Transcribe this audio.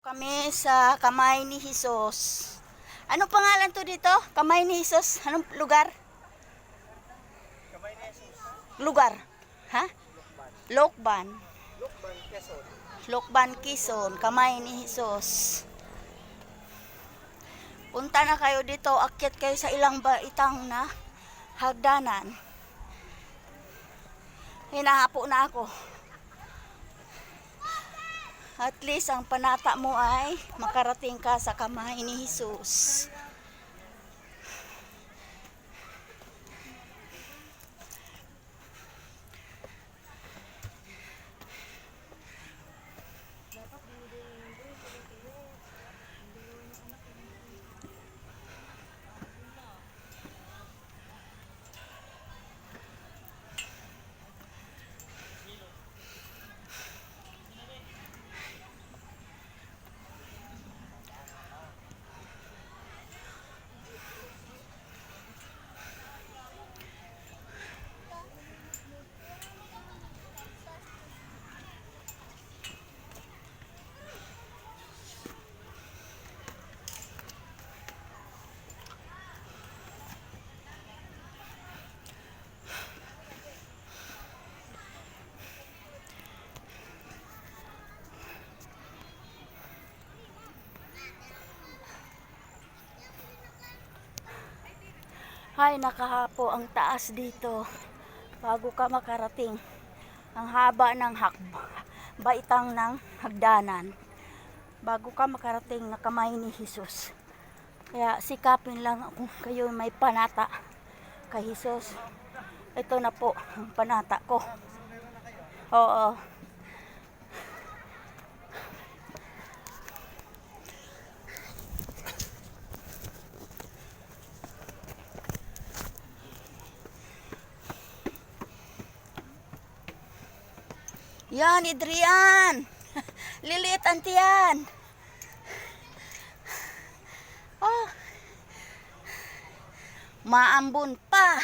Kami sa Kamay ni Jesus. Anong pangalan to dito? Kamay ni Jesus. Anong lugar? Kamay ni Jesus. Lugar. Ha? Lokban. Lukban, Quezon. Lokban, Quezon. Kamay ni Jesus. Punta na kayo dito. Akyat kayo sa ilang baitang na hagdanan. Hinahapo na ako. At least ang panata mo ay makarating ka sa kamay ni Jesus. Hay, nakahapo ang taas dito bago ka makarating. Ang haba ng baitang ng hagdanan bago ka makarating na kamay ni Jesus. Kaya sikapin lang kung kayo may panata kay Jesus. Ito na po ang panata ko. Oo. Yan, Adrian. Liliit antiyan. Oh. Maambon pa.